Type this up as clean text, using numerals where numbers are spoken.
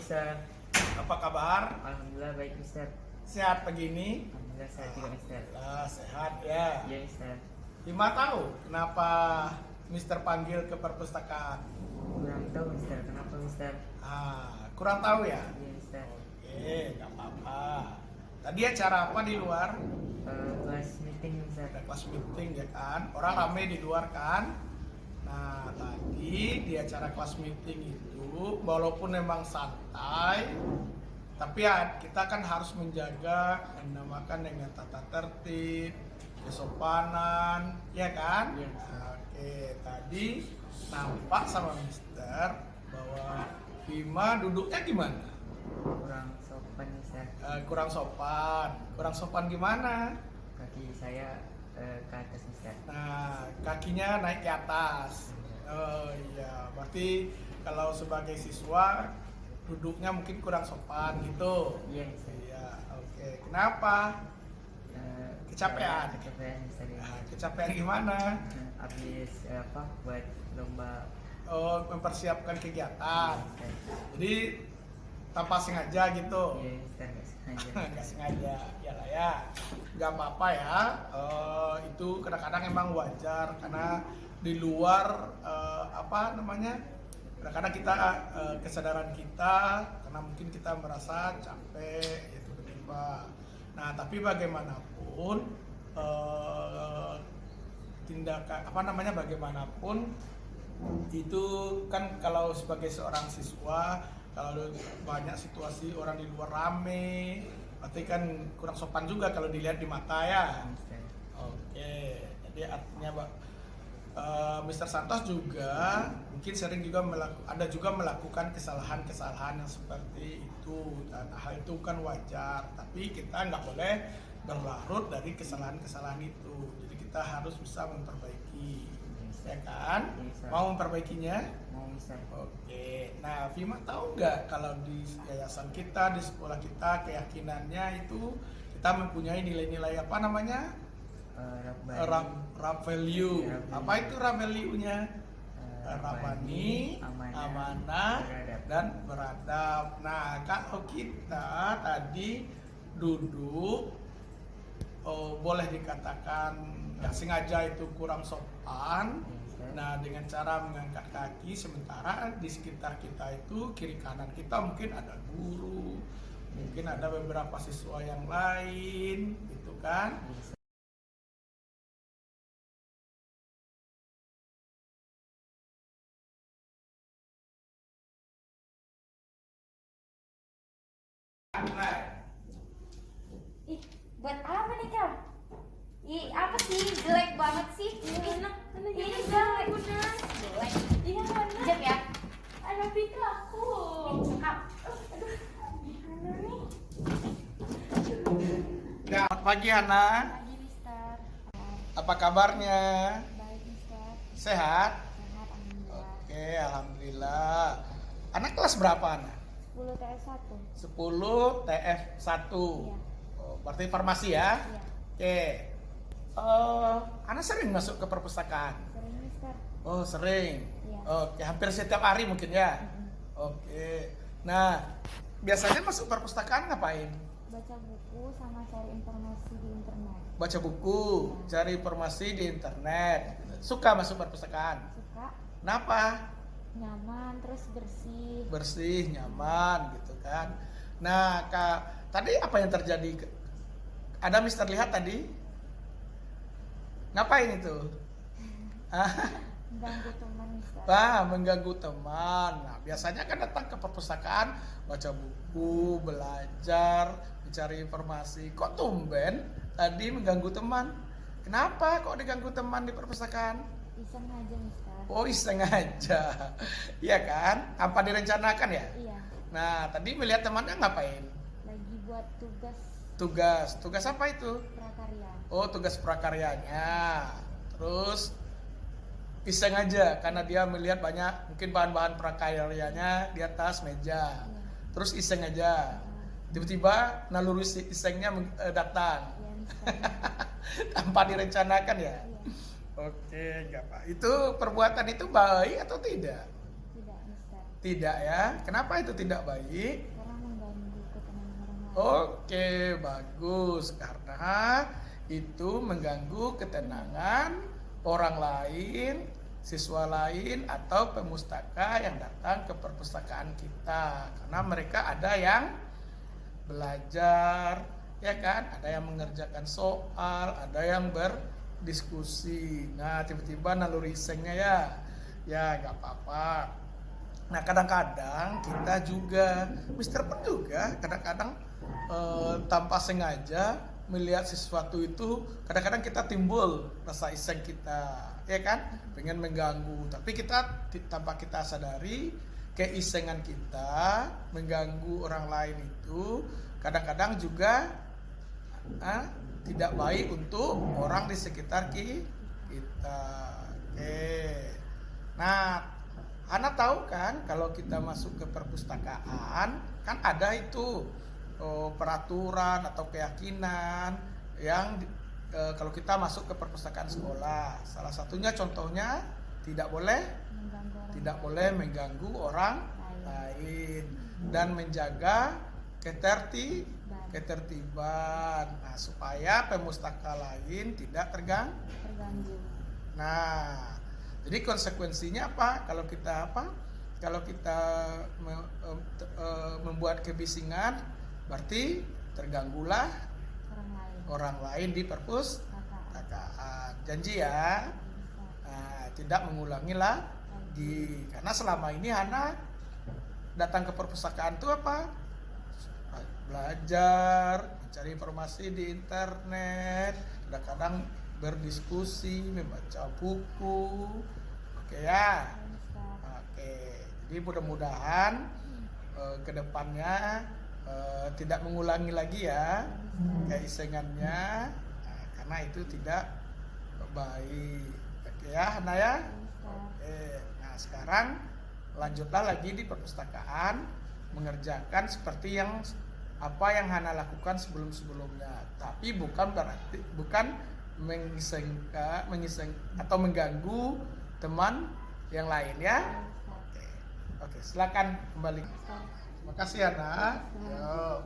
Mister. Apa kabar? Alhamdulillah baik, Mister. Sehat begini? Alhamdulillah sehat juga, Mister. Alhamdulillah sehat ya. Iya, Mister. Bima tahu kenapa Mister panggil ke perpustakaan? Kurang tahu, Mister. Kenapa, Mister? Kurang tahu ya? Iya, Mister. Oke, nggak apa-apa. Tadi acara apa di luar? Kelas meeting, Mister. Ada kelas meeting ya kan? Orang rame di luar kan? Nah, tadi di acara kelas meeting itu, walaupun memang santai, tapi ya kita kan harus menjaga yang dinamakan dengan tata tertib, kesopanan, ya kan? Iya. Oke, tadi nampak sama Mister bahwa Bima duduknya gimana? Kurang sopan, Mister. Kurang sopan. Kurang sopan gimana? Kaki saya ke atas, Mister. Nah, kakinya naik ke atas. Oh iya, berarti kalau sebagai siswa duduknya mungkin kurang sopan gitu. Iya, Mister. Iya, oke. Kenapa? Kecapean. Kecapean, Mister. Kecapean gimana? Habis buat lomba. Oh, mempersiapkan kegiatan. Mister. Jadi tanpa sengaja gitu. Iya, Mister. Nggak sengaja. Nggak sengaja, iyalah ya, nggak apa-apa ya. Itu kadang-kadang emang wajar karena di luar kadang-kadang kita kesadaran kita karena mungkin kita merasa capek itu tiba. Nah tapi bagaimanapun bagaimanapun itu kan kalau sebagai seorang siswa, kalau banyak situasi orang di luar rame, berarti kan kurang sopan juga kalau dilihat di mata ya. Mister. Oke, jadi artinya Mr. Santos juga mungkin sering juga melakukan kesalahan-kesalahan yang seperti itu, dan hal itu kan wajar. Tapi kita nggak boleh berlarut dari kesalahan-kesalahan itu. Jadi kita harus bisa memperbaiki, ya kan? Bisa. Mau memperbaikinya? Mau, Mister. Oke, nah Vima tahu nggak kalau di yayasan kita, di sekolah kita, keyakinannya itu kita mempunyai nilai-nilai apa namanya? Rap value. Apa itu rap value-nya? Rabani, amanah, dan beradab. Nah, kalau kita tadi duduk, boleh dikatakan nggak sengaja itu kurang sopan. Nah, dengan cara mengangkat kaki, sementara di sekitar kita itu kiri kanan kita mungkin ada guru, mungkin ada beberapa siswa yang lain, gitu kan? Ih, buat apa nih kak? Ih, apa sih? Jelek banget sih. Ini jelek. Jelek. Iya mana? Jep ya. Ada pita aku. Cakap. Aduh, gimana nih? Selamat pagi Hana, Pagi Mister. apa kabarnya? Baik Mister. Sehat? Sehat alhamdulillah. Oke, alhamdulillah. Anak kelas berapa Ana? 10 TS1. 10 TF1. Iya. Oh, berarti farmasi ya? Iya. Oke. Ana sering masuk ke perpustakaan? Sering Mister. Oh, sering. Iya. Oke, hampir setiap hari mungkin ya? Oke. Nah, biasanya masuk perpustakaan ngapain? Baca buku sama cari informasi di internet. Baca buku, cari informasi di internet. Suka masuk perpustakaan? Suka, Kenapa? nyaman, terus bersih. Bersih, nyaman gitu kan. Nah, Kak, tadi apa yang terjadi? Ada Mister lihat tadi? Ngapain itu? Mengganggu teman Mister. Mengganggu teman. Nah, biasanya kan datang ke perpustakaan, baca buku, belajar, mencari informasi. Kok tumben tadi mengganggu teman? Kenapa kok diganggu teman di perpustakaan? Iseng aja Mister. Oh, iseng aja. Iya kan? Apa direncanakan ya? Iya, Nah, tadi melihat temannya ngapain? lagi buat tugas Tugas apa itu? prakarya. Oh, tugas prakaryanya. Terus iseng aja karena dia melihat banyak mungkin bahan-bahan prakaryanya di atas meja. Iya. Terus iseng aja. Tiba-tiba naluri isengnya datang. Iya Mister. Tanpa direncanakan ya. Iya, Oke, enggak Pak. Itu perbuatan itu baik atau tidak? tidak Mister. Tidak ya. Kenapa itu tidak baik? Karena mengganggu ketenangan orang lain. Oke, bagus. Karena itu mengganggu ketenangan orang lain, siswa lain, atau pemustaka yang datang ke perpustakaan kita. Karena mereka ada yang belajar, ya kan? Ada yang mengerjakan soal, ada yang berdiskusi. Nah, tiba-tiba naluri isengnya ya nggak apa-apa. Nah, kadang-kadang kita juga, Mister pun juga kadang-kadang tanpa sengaja melihat sesuatu itu, kadang-kadang kita timbul rasa iseng kita, ya kan, pengen mengganggu, tapi kita tanpa kita sadari keisengan kita mengganggu orang lain itu kadang-kadang juga tidak baik untuk orang di sekitar kita. Oke. Nah, Ana tahu kan kalau kita masuk ke perpustakaan kan ada itu peraturan atau keyakinan yang kalau kita masuk ke perpustakaan sekolah, salah satunya contohnya tidak boleh mengganggu orang lain dan menjaga ketertiban. Nah, supaya pemustaka lain tidak terganggu. Nah, jadi konsekuensinya apa? Kalau kita membuat kebisingan, berarti terganggulah orang lain di perpustakaan. Janji ya, tidak mengulangi lagi. Karena selama ini Hana datang ke perpustakaan itu apa? Belajar, mencari informasi di internet, kadang-kadang berdiskusi, membaca buku. Oke ya. Oke. Jadi mudah-mudahan kedepannya tidak mengulangi lagi ya keisengannya, karena itu tidak baik. Oke ya, Hana ya. Oke. Nah, sekarang lanjutlah lagi di perpustakaan mengerjakan seperti yang Hana lakukan sebelumnya. Tapi bukan mengiseng atau mengganggu teman yang lain ya. Oke, silakan kembali. Terima kasih Hana. Yo.